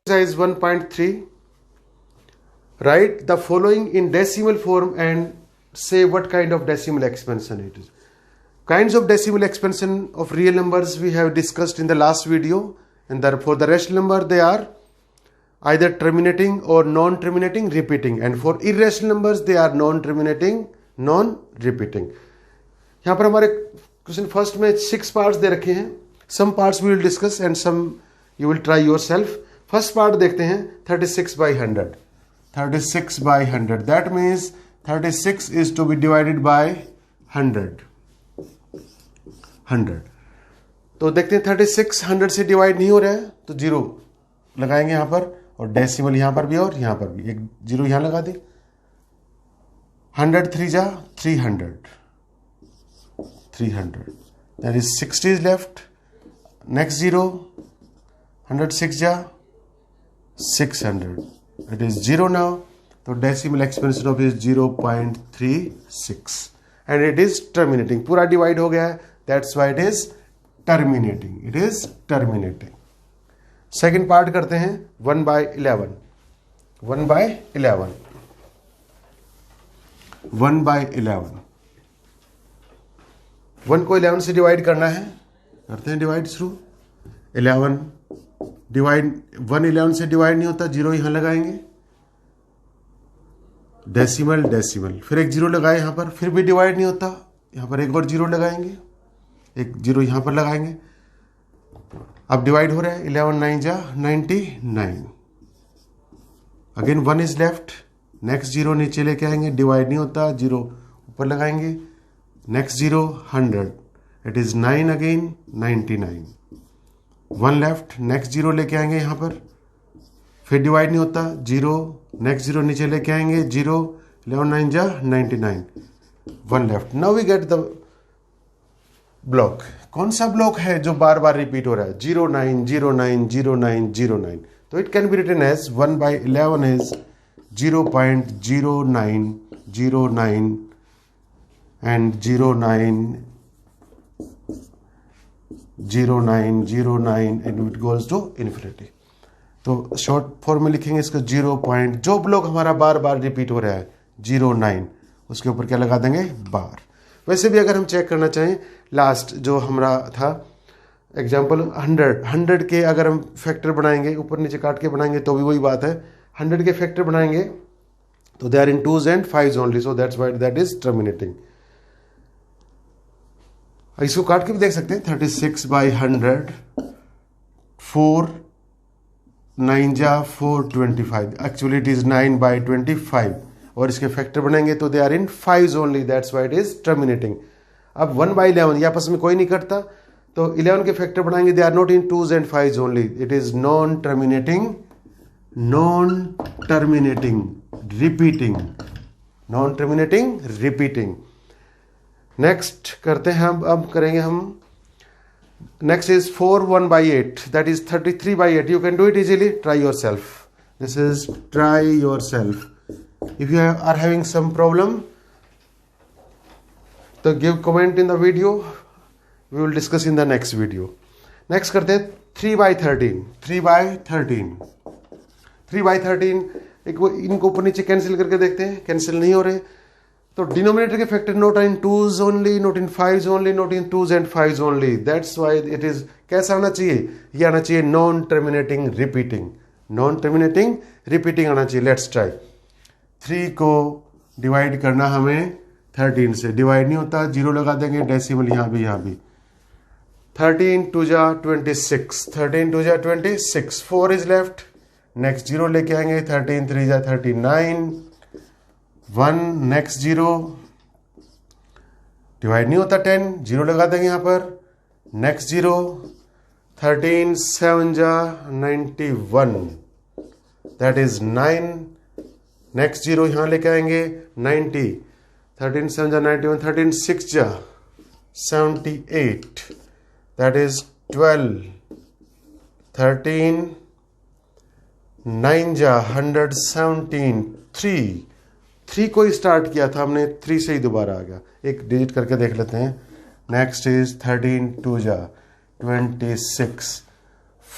Exercise 1.3. Write the following in decimal form and say what kind of decimal expansion it is. Kinds of decimal expansion of real numbers we have discussed in the last video, and for the rational number they are either terminating or non-terminating, repeating, and for irrational numbers they are non-terminating, non-repeating. यहाँ पर हमारे question first में 6 parts दे रखे हैं. Some parts we will discuss and some you will try yourself. First part देखते हैं 36/100. 36/100 that means 36 is to be divided by 100. तो देखते हैं 36 100 से डिवाइड नहीं हो रहा है तो जीरो लगाएंगे यहां पर, और डेसिमल यहां पर भी और यहां पर भी एक जीरो यहां लगा दे. 100 3 जा 300. That is 60 is left. Next zero. 106 ja 600. It is 0 now. So decimal expansion of is 0.36 and it is terminating. पूरा divide हो गया है. That's why it is terminating. It is terminating. Second part करते हैं 1/11. 1/11. 1/11. 1 को 11 से डिवाइड करना है. करते हैं डिवाइड शुरू. 11 डिवाइड 1 11 से डिवाइड नहीं होता, जीरो यहां लगाएंगे. डेसिमल डेसिमल फिर एक जीरो लगाए यहां पर, फिर भी डिवाइड नहीं होता, यहां पर एक और जीरो लगाएंगे, एक जीरो यहां पर लगाएंगे. अब डिवाइड हो रहा है. 11 9 जा 99. Again 1 is left. Next zero नीचे लेके आएंगे, डिवाइड नहीं होता, जीरो ऊपर लगाएंगे. Next zero 100. It is 9 again 99. 1 left. Next zero लेके आएंगे यहां पर, फिर डिवाइड नहीं होता, जीरो. नेक्स्ट जीरो नीचे लेके आएंगे, जीरो. 11 9 जा 99. 1 left. Now we get the block. कौन सा ब्लॉक है जो बार बार रिपीट हो रहा है? 09 09 09 09. तो it can be written as 1/11 is 0.0909 and 09 and it goes to infinity. तो शॉर्ट फॉर्म में लिखेंगे इसका 0 पॉइंट, जो ब्लॉक हमारा बार बार रिपीट हो रहा है 09, उसके ऊपर क्या लगा देंगे? बार. वैसे भी अगर हम चेक करना चाहें, लास्ट जो हमारा था एग्जाम्पल 100 के अगर हम फैक्टर बनाएंगे, ऊपर नीचे काट के बनाएंगे तो भी वही बात है. 100 के फैक्टर बनाएंगे तो they are in 2s and 5s only, so that's why that is terminating. इसको काट के भी देख सकते हैं. 36/100. 4 9 जा 425. एक्चुअली इट इज 9/25 और इसके फैक्टर बनाएंगे तो they are in 5s only, that's why it is terminating. अब 1/11 ये आपस में कोई नहीं करता, तो 11 के फैक्टर बनाएंगे, they are not in 2s and 5s only. It is non terminating repeating. Next करते हैं हम. अब करेंगे हम. Next is 4 1/8. That is 33/8. You can do it easily. Try yourself. This is try yourself. If you are having some problem तो give comment in the video. We will discuss in the next video. Next करते हैं 3/13. 3/13 एक वो इनको ऊपर नीचे cancel करके देखते हैं. कैंसिल नहीं हो रहे, तो डिनोमिनेटर के factor not in 2s only, not in 5s only, not in 2s and 5s only. That's why it is कैसा आना चाहिए? ये आना चाहिए नॉन टर्मिनेटिंग रिपीटिंग आना चाहिए. Let's try. 3 को डिवाइड करना हमें 13 से, डिवाइड नहीं होता, जीरो लगा देंगे, डेसिमल यहां भी. 13 2 जा 26. 13 2 जा 26. 4 इज लेफ्ट. नेक्स्ट जीरो लेके आएंगे. 13 3 जा 39. 1 नेक्स्ट जीरो, डिवाइड नहीं होता, 10 जीरो लगा देंगे यहां पर. Next zero. 13 7 जा 91. That is 9. नेक्स्ट जीरो यहां लेके आएंगे 90. 13 7 जा 91. 13 6 जा 78. That is 12. 13 9 जा 117. 3 को स्टार्ट किया था हमने, 3 से ही दोबारा आ गया. एक डिजिट करके देख लेते हैं. नेक्स्ट इज 13 2 जा 26.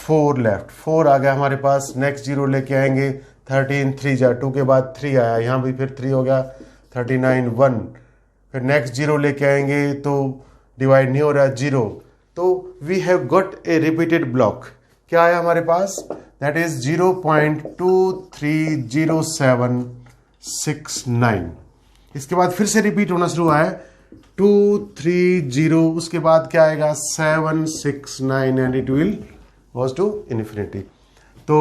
4 लेफ्ट, 4 आ गया हमारे पास। नेक्स्ट जीरो लेके आएंगे 13, 3 जा 2 के बाद 3 आया, यहाँ भी फिर 3 हो गया 39, 1। फिर नेक्स्ट जीरो लेके आएंगे तो डिवाइड नहीं हो रहा, 0। तो we have got a repeated block. क्या आया हमारे पास? That is 0.230769। इसके बाद फिर से रिपीट होना शुरू हुआ है 230, उसके बाद क्या आएगा 769 and it will goes to infinity. तो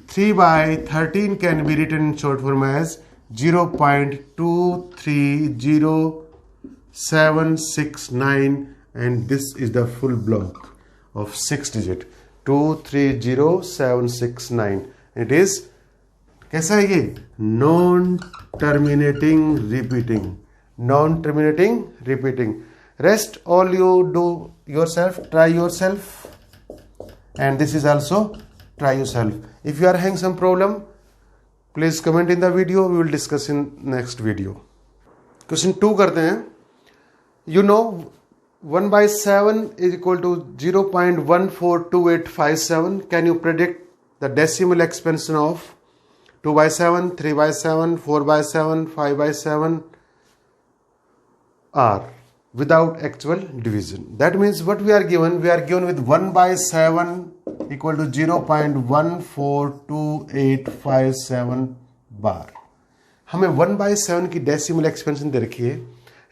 3/13 can be written in short form as 0.230769 and this is the full block of 6 digit 230769. It is कैसा है ये? Non terminating repeating, non terminating repeating. Rest all you do yourself, try yourself, and this is also try yourself. If you are having some problem, please comment in the video, we will discuss in next video. Question 2 करते हैं. You know 1/7 is equal to 0.142857. Can you predict the decimal expansion of 2/7, 3/7, 4/7, 5/7 are without actual division? That means what we are given with 1/7 equal to 0.142857 bar. हमें 1/7 की decimal expansion दे रखी है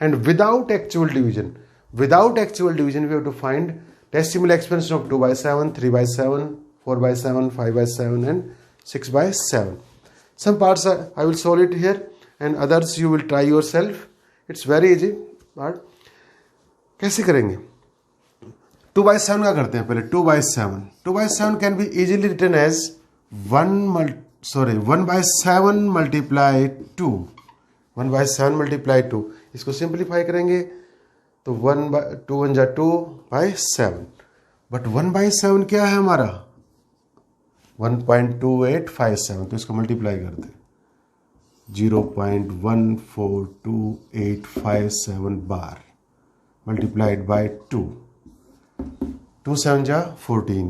and without actual division we have to find decimal expansion of 2/7, 3/7, 4/7, 5/7 and 6/7. Some parts I will solve it here and others you will try yourself. It's very easy. But कैसे करेंगे? 2/7 का करते हैं पहले. 2/7 can be easily written as 1/7 multiply 2. 1/7 multiply 2. इसको simplify करेंगे तो 2 जा 2/7. बट 1/7 क्या है हमारा? 1.2857. तो इसको मल्टीप्लाई करते हैं 0.142857 बार multiplied by 2. 2 7 जा 14.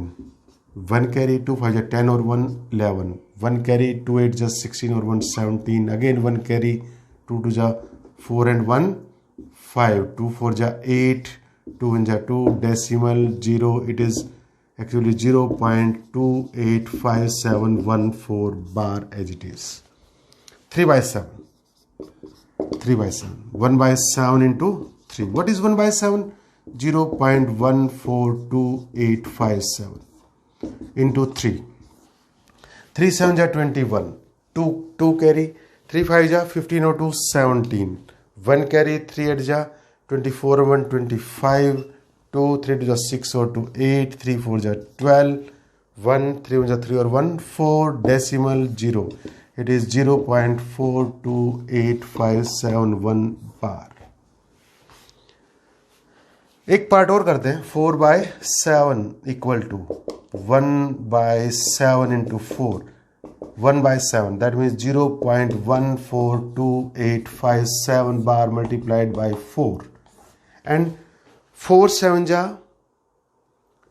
1 carry 2 5 जा 10 और 1 11. 1 carry 2 8 जा 16 और 1 17. Again 1 carry 2 2 जा 4 and 1 5. 2 4 जा 8. 2 1 जा 2. Decimal 0. It is actually 0.285714 bar as it is. 3/7. 1/7 into 3. What is 1/7? 0.142857 into 3. 3 7 ja 21. 2 carry 3 5 ja 15 or 2 17. 1 carry 3 8 ja 24 or 1 25. 2 3 2 ja 6 or 2 8. 3 4 ja 12. 1 3 1 ja 3 or 1 4. Decimal 0. It is 0.428571 bar. एक part और करते हैं. 4/7 equal to 1/7 into 4. 1/7 that means 0.142857 bar multiplied by 4 and 4 7 जा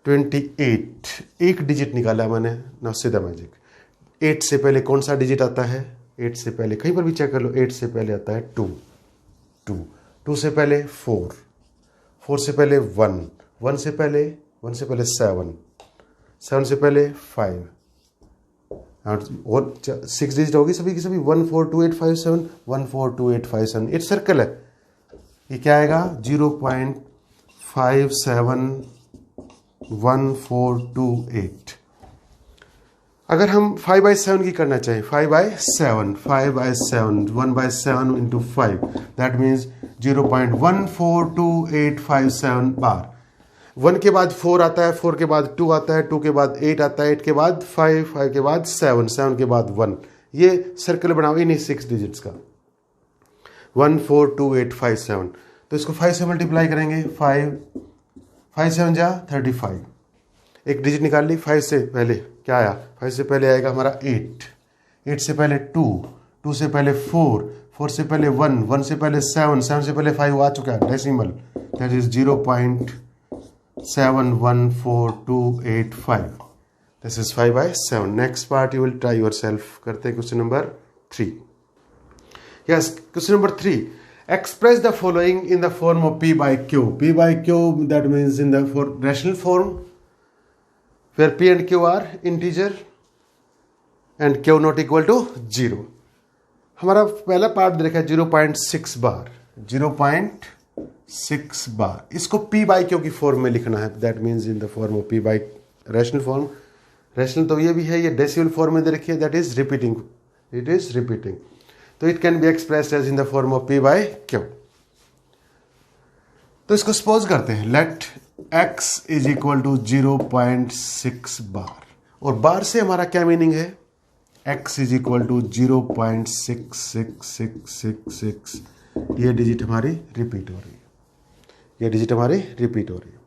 28. एक digit निकाला मैंने ना, सीधा मैजिक. 8 से पहले कौन सा डिजिट आता है? 8 से पहले कहीं पर भी चेक कर लो. 8 से पहले आता है 2. 2 से पहले 4. 4 से पहले 1. 1 से पहले 7. 7 से पहले 5. और 6 डिजिट होगी सभी की सभी. 142857 142857. इट सर्कल है. ये क्या आएगा? 0.571428. अगर हम 5/7 की करना चाहें, 5/7 1/7 into 5 that means 0.142857 बार. 1 के बाद 4 आता है, 4 के बाद 2 आता है, 2 के बाद 8 आता है, 8 के बाद 5, 5 के बाद 7, 7 के बाद 1. ये सर्कल बनाओ इन्हीं 6 डिजिट्स का. 14287. तो इसको 5 से मल्टीप्लाई करेंगे. 5 7 जा 35. एक डिजिट निकाल ली. 5 से पहले क्या आया? 5 से पहले आएगा हमारा 8. 8 से पहले 2. 2 से पहले 4. 4 से पहले 1. 1 से पहले 7. 7 से पहले 5 आ चुका है. Decimal that is 0.714285. This is 5/7. Next part you will try your self. करते हैं question number 3. Yes, question number 3. Express the following in the form of P by Q. P by Q, that means in the rational form where P and Q are integer and Q not equal to 0. हमारा पहला part देखा है 0.6 बार. 0.6 बार इसको P by Q की form में लिखना है. That means in the form of P by rational form. Rational तो ये भी है, ये डेसिमल फॉर्म में दे रखी है. That is repeating. It is repeating. तो it can be expressed as in the form of P by Q. तो इसको सपोज करते हैं. Let x is equal to 0.6 bar. और बार से हमारा क्या मीनिंग है? x is equal to 0.66666. ये डिजिट हमारी रिपीट हो रही है. ये डिजिट हमारी रिपीट हो रही है.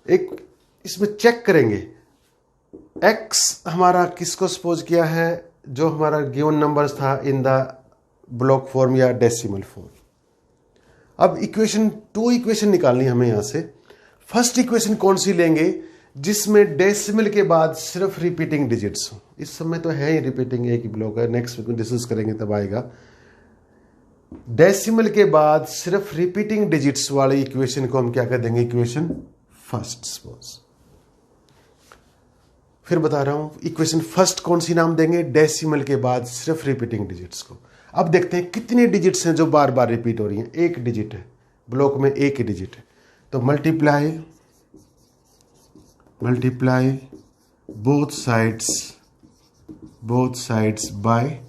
एक इसमें चेक करेंगे. x हमारा किसको सपोज किया है? जो हमारा गिवन नंबर्स था इन द ब्लॉक फॉर्म या डेसिमल फॉर्म. अब इक्वेशन 2 इक्वेशन निकालनी हमें यहां से. फर्स्ट इक्वेशन कौन सी लेंगे? जिसमें डेसिमल के बाद सिर्फ रिपीटिंग डिजिट्स हो. इस समय तो है ही रिपीटिंग, एक ही ब्लॉक है. नेक्स्ट में डिस्कस करेंगे तब आएगा. डेसिमल के बाद सिर्फ रिपीटिंग डिजिट्स वाली इक्वेशन को हम क्या कर देंगे? Equation first suppose. फिर बता रहा हूं इक्वेशन फर्स्ट कौन सी नाम देंगे? डेसिमल के बाद सिर्फ रिपीटिंग डिजिट्स को. अब देखते हैं कितनी डिजिट्स हैं जो बार बार रिपीट हो रही हैं. एक डिजिट है ब्लॉक में, एक ही डिजिट है. तो मल्टीप्लाई बोथ साइड्स बाय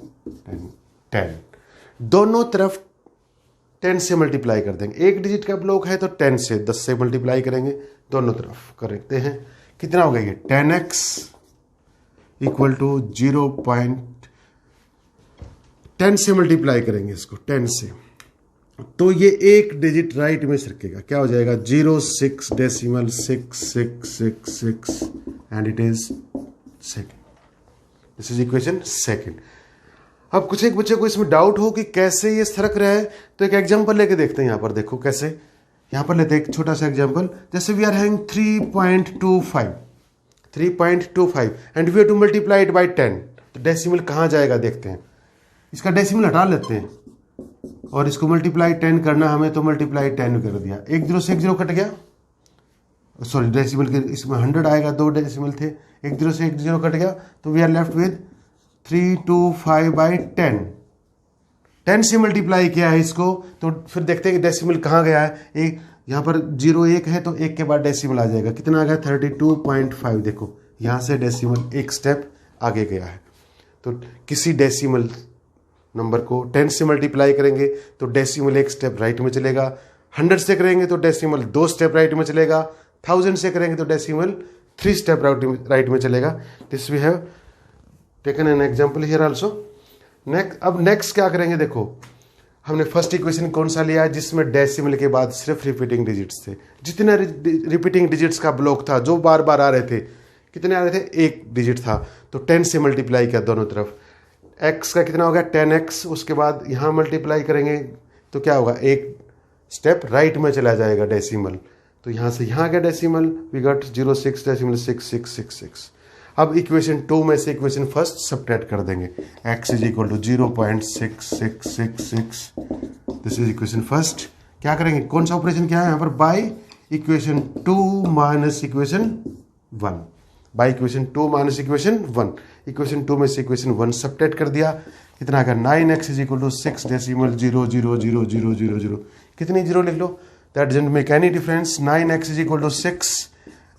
10. दोनों तरफ 10 से मल्टीप्लाई कर देंगे. एक डिजिट का ब्लॉक है तो 10 से 10 से मल्टीप्लाई करेंगे. दोनों तरफ करते हैं. कितना हो गया ये? 10x इक्वल टू 0.10 से मल्टीप्लाई करेंगे इसको 10 से. तो ये एक डिजिट राइट में सरकेगा. क्या हो जाएगा? 0.66666 and it is second. This is equation second. अब कुछ एक बच्चे को इसमें डाउट हो कि कैसे ये सरक रहा है, तो एक एग्जांपल लेके देखते हैं. यहां पर देखो कैसे. यहां पर लेते हैं एक छोटा सा एग्जांपल. जैसे we are having 3.25 and we have to multiply it by 10. तो डेसिमल कहां जाएगा देखते हैं. इसका डेसिमल हटा लेते हैं और इसको मल्टीप्लाई 10 करना हमें, तो मल्टीप्लाई 10 कर दिया. एक जीरो से एक जीरो कट गया. सॉरी, डेसिमल के इसमें 100 आएगा. 2 डेसिमल थे. एक जीरो से एक जीरो कट गया. तो we are left with 325 by 10. 10 से मल्टीप्लाई किया है इसको. तो फिर देखते हैं कि डेसिमल कहाँ गया है. एक यहाँ पर 0 1 है तो 1 के बाद डेसिमल आ जाएगा. कितना आ गया? 32.5. देखो यहाँ से डेसिमल एक स्टेप आगे गया है. तो किसी डेसिमल नंबर को 10 से मल्टीप्लाई करेंगे तो डेसिमल एक स्टेप राइट में चलेगा. 100 से करेंगे तो डेसिमल 2 स्टेप राइट में चलेगा. 1000 से करेंगे तो डेसिमल 3 स्टेप राइट में चलेगा. This we have taken an example here also. अब नेक्स्ट क्या करेंगे? देखो हमने फर्स्ट इक्वेशन कौन सा लिया है? जिसमें डेसिमल के बाद सिर्फ रिपीटिंग डिजिट्स थे. जितने रिपीटिंग डिजिट्स का ब्लॉक था जो बार बार आ रहे थे, कितने आ रहे थे? एक डिजिट था. तो 10 से मल्टीप्लाई किया दोनों तरफ. x का कितना होगा? 10x. उसके बाद यहाँ मल्टीप्लाई करेंगे तो क्या होगा? एक स्टेप राइट में चला जाएगा डेसिमल. तो यहाँ से यहाँ गया डेसिमल. We got 0.66666. अब इक्वेशन 2 में से इक्वेशन फर्स्ट सब्ट्रैक्ट कर देंगे. x is equal to 0.6666. This is equation first. क्या करेंगे? कौन सा ऑपरेशन क्या है यहाँ पर? By equation 2 minus equation 1. By equation 2 minus equation 1. Equation 2 में से इक्वेशन 1 सब्ट्रैक्ट कर दिया. कितना आ गया? 9x is equal to 6 decimal 0.00000. कितनी जीरो लिख लो? That doesn't make any difference. 9x is equal to 6.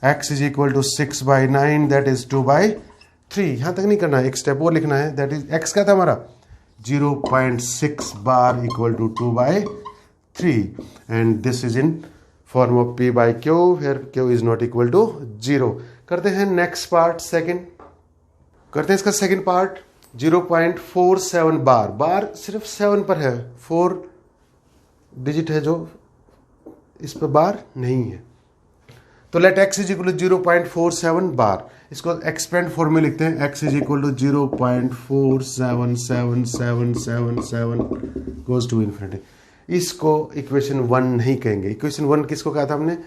x is equal to 6 by 9. That is 2/3. यहां तक नहीं करना है, एक स्टेप और लिखना है. दैट इज x क्या था हमारा? 0.6 bar equal to 2/3. And this is in form of P by Q, where Q is not equal to 0. करते हैं नेक्स्ट पार्ट. सेकेंड करते हैं इसका सेकेंड पार्ट. 0.47 बार. बार सिर्फ 7 पर है. 4 डिजिट है जो इस पर बार नहीं है. तो let x is equal to 0.47 bar. इसको एक्सपेंड फॉर्म में लिखते हैं. x is equal to 0.47777 goes to infinity. इसको इक्वेशन 1 नहीं कहेंगे. इक्वेशन 1 किसको कहा था हमने?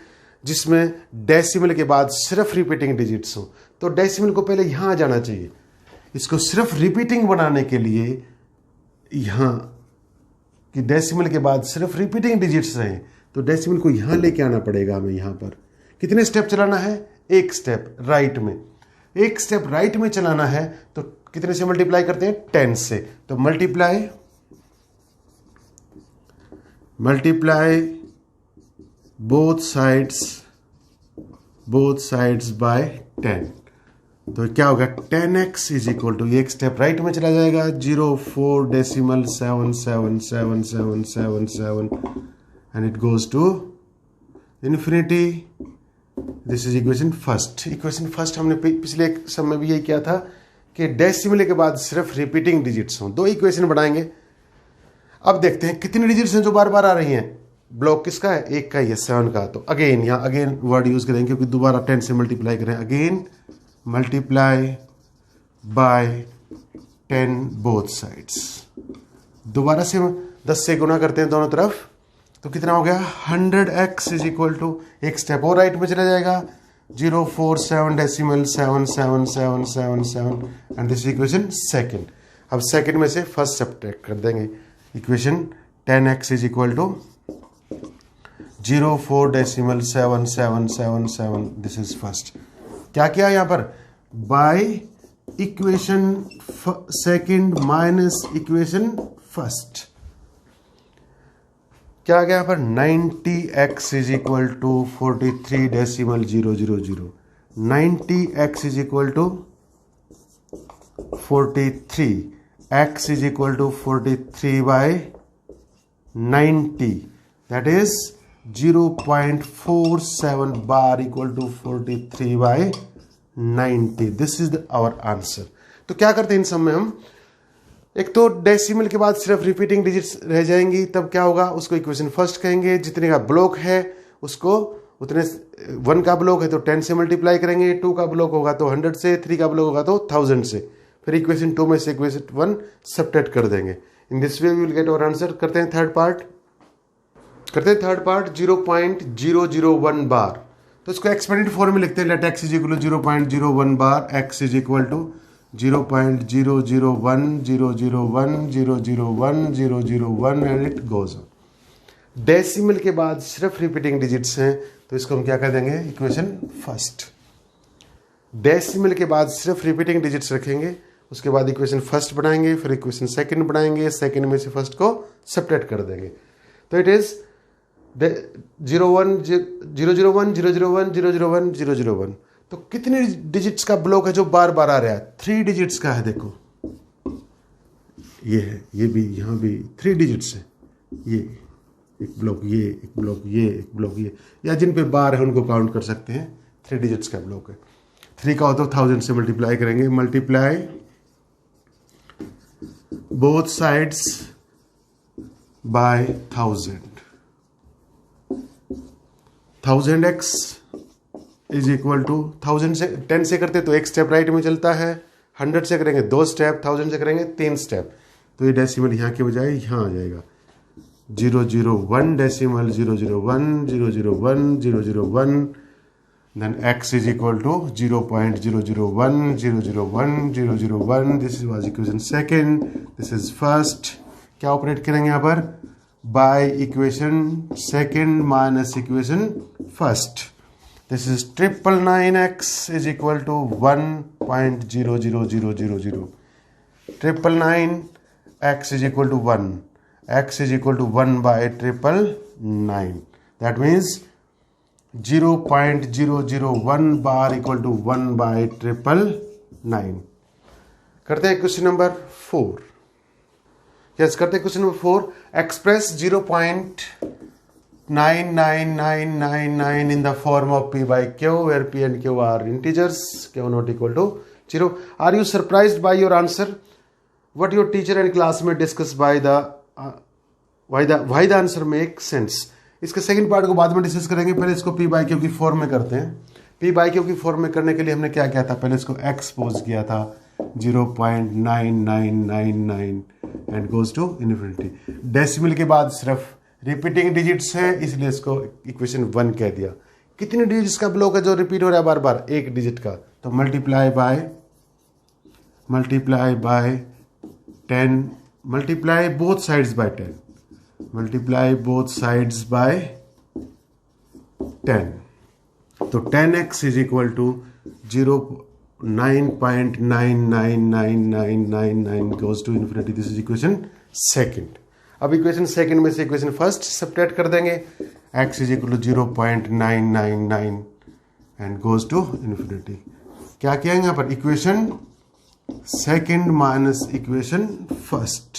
जिसमें डेसिमल के बाद सिर्फ रिपीटिंग डिजिट्स हो, तो डेसिमल को पहले यहाँ आ जाना चाहिए। इसको सिर्फ रिपीटिंग बनाने के लिए यहाँ कि डेसिमल के बाद सिर्फ रिपीटिंग डिजिट्स रहें, तो डेसिमल को यहाँ लेके आना पड़ेगा हमें। यहाँ पर कितने स्टेप चलाना है? एक स्टेप राइट में। एक स्टेप राइट में चलाना है तो कितने से मल्टीप्लाई करते हैं? 10 से। तो मल्टीप्लाई बोथ साइड्स बाय 10। तो क्या होगा? 10x इज इक्वल टू, एक स्टेप राइट में चला जाएगा, 0.4777777 and it goes to infinity. This is equation first. Equation first हमने पिछले एक सब में भी यही किया था कि डेसिमल के बाद सिर्फ रिपीटिंग डिजिट्स हों। दो इक्वेशन बढ़ाएंगे। अब देखते हैं कितनी डिजिट्स हैं जो बार बार आ रही हैं। ब्लॉक किसका है? एक का ही है, 7 का। तो अगेन यहाँ अगेन वर्ड यूज करेंगे क्योंकि दोबारा 10 से मल्टीप्लाई करें। Again multiply by 10 both sides. दोबारा से 10 से गुना करते हैं दोनों तरफ, तो कितना हो गया? 100x इज इक्वल टू, एक स्टेप और राइट में चला जाएगा, 047.77777 एंड दिस इक्वेशन सेकंड। अब सेकंड में से फर्स्ट सब्ट्रैक्ट कर देंगे। Equation 10x is equal to 0.47777, this is first. क्या किया यहाँ पर? By equation second minus equation first. क्या आ गया यहाँ पर? 90x is equal to 43.000। 90x is equal to 43, x is equal to 43 by 90, that is 0.47 bar equal to 43 by 90। This is our answer. तो क्या करते हैं इन सब में हम? एक तो डेसिमल के बाद सिर्फ रिपीटिंग डिजिट्स रह जाएंगी, तब क्या होगा? उसको इक्वेशन फर्स्ट कहेंगे। जितने का ब्लॉक है उसको उतने, 1 का ब्लॉक है तो 10 से मल्टीप्लाई करेंगे, 2 का ब्लॉक होगा तो 100 से, 3 का ब्लॉक होगा तो 1000 से। फिर इक्वेशन 2 में से इक्वेशन 1 सब्ट्रैक्ट कर देंगे। In this way we will get our answer. करते हैं थर्ड पार्ट। 0.001 बार। तो इसको एक्सपेंडेड फॉर्म में लिखते हैं। Let x is equal to 0.01 bar, x is equal to 0.001001001 and it goes on. Decimal के बाद सिर्फ रिपीटिंग डिजिट्स हैं, तो इसको हम क्या कर देंगे? Equation first. डेसिमल के बाद सिर्फ रिपीटिंग डिजिट्स रखेंगे, उसके बाद इक्वेशन फर्स्ट बनाएंगे, फिर इक्वेशन सेकंड बनाएंगे, सेकंड में से फर्स्ट को सब्ट्रैक्ट कर देंगे। तो इट इज 001001001 तो कितने डिजिट्स का ब्लॉक है जो बार बार आ रहा है? 3 डिजिट्स का है। देखो ये है, ये भी, यहाँ भी 3 डिजिट्स है। ये एक ब्लॉक, ये एक ब्लॉक, ये एक ब्लॉक, ये, या जिन पे बार है उनको काउंट कर सकते हैं। 3 डिजिट्स का ब्लॉक है। 3 का हो तो 1000 से मल्टीप्लाई करेंगे। Multiply both sides by 1000x is equal to 1000 से 10 से करते तो एक स्टेप राइट में चलता है, 100 से करेंगे 2 स्टेप, 1000 से करेंगे 3 स्टेप। तो ये डेसिमल यहाँ के बजाय यहाँ आ जाएगा 001 decimal 001 then x is equal to 0.001001001। this was equation second, this is first। क्या ऑपरेट करेंगे यहाँ पर? By equation second minus equation first. This is 999x is equal to 1.00000। 999x is equal to 1, x is equal to 1 by 999। that means 0.001 bar equal to 1 by 999। करते हैं question number 4। Yes, करते हैं question number 4। Express 0.99999 in the form of p by q where p and q are integers, q not equal to 0। Are you surprised by your answer? What your teacher and classmate discuss by the why the answer makes sense? इसके second part को बाद में discuss करेंगे। पहले इसको p by q की form में करते हैं। p by q की फॉर्म में करने के लिए हमने क्या किया था? पहले इसको एक्सपोज किया था 0.9999 and goes to infinity. Decimal के बाद सिर्फ रिपीटिंग डिजिट्स है, इसलिए इसको इक्वेशन 1 कह दिया। कितने डिजिट्स का ब्लॉक है जो रिपीट हो रहा है बार बार? एक डिजिट का। तो multiply by 10, multiply both sides by 10, multiply both sides by 10। तो 10x is equal to 9.999999 goes to infinity. This is equation second. अब इक्वेशन सेकेंड में से इक्वेशन फर्स्ट सब्ट्रैक्ट कर देंगे। x is equal to 0.999 and goes to infinity. क्या किया यहाँ पर? Equation second minus equation first.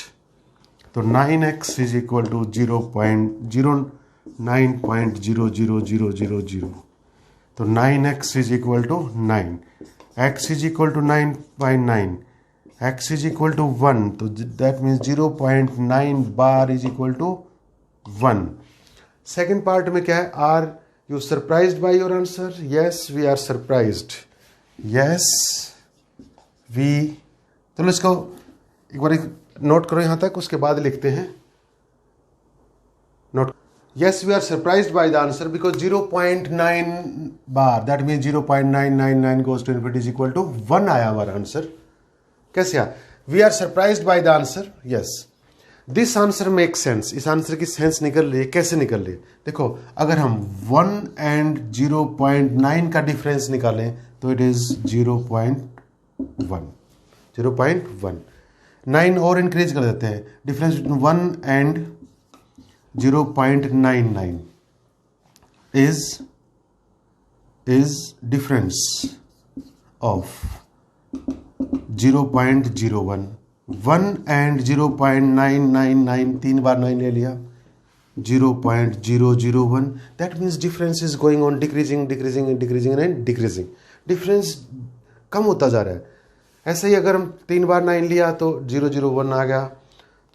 तो 9x इज इक्वल टू 0.090000। तो 9x is equal to 9, x is equal to 9/9, x is equal to 1, तो that means 0.9 bar is equal to 1। Second part में क्या है? Are you surprised by your answer? Yes we are surprised. Yes we, चलो इसको एक बार note करो यहां तक, उसके बाद लिखते हैं। Note, yes we are surprised by the answer because 0.9 bar, that means 0.999 goes to infinity is equal to 1 आया हमारा आंसर। कैसे आया? we are surprised by the answer, yes this answer makes sense। इस आंसर की sense निकल रही है। कैसे निकल रही है? देखो, अगर हम 1 एंड 0.9 का डिफरेंस निकालें तो इट इज 0.1। 9 और इंक्रीज कर देते हैं। Difference between 1 and 0.99 is difference of 0.01। 1 and 0.999, 3 बार 9 ले लिया, 0.001। that means difference is going on decreasing and decreasing। difference कम होता जा रहा है। ऐसे ही अगर हम 3 बार 9 लिया तो 001 आ गया,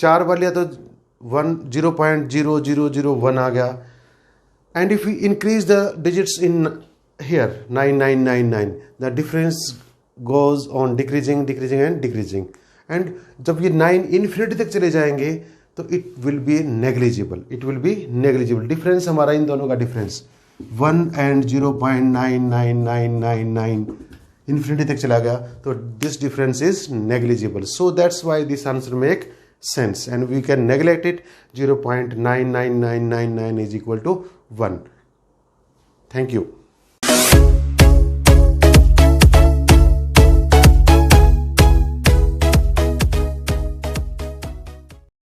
4 बार लिया तो 0.0001 आ गया। And if you increase the digits in here 9999, the difference goes on decreasing and decreasing. And जब ये 9 इन्फिनिटी तक चले जाएंगे तो it will be negligible. Difference हमारा इन दोनों का डिफरेंस 1 एंड 0.99999 इन्फिनिटी तक चला गया, तो this difference is negligible. So that's why this answer make sense and we can neglect it। 0.99999 is equal to 1। Thank you।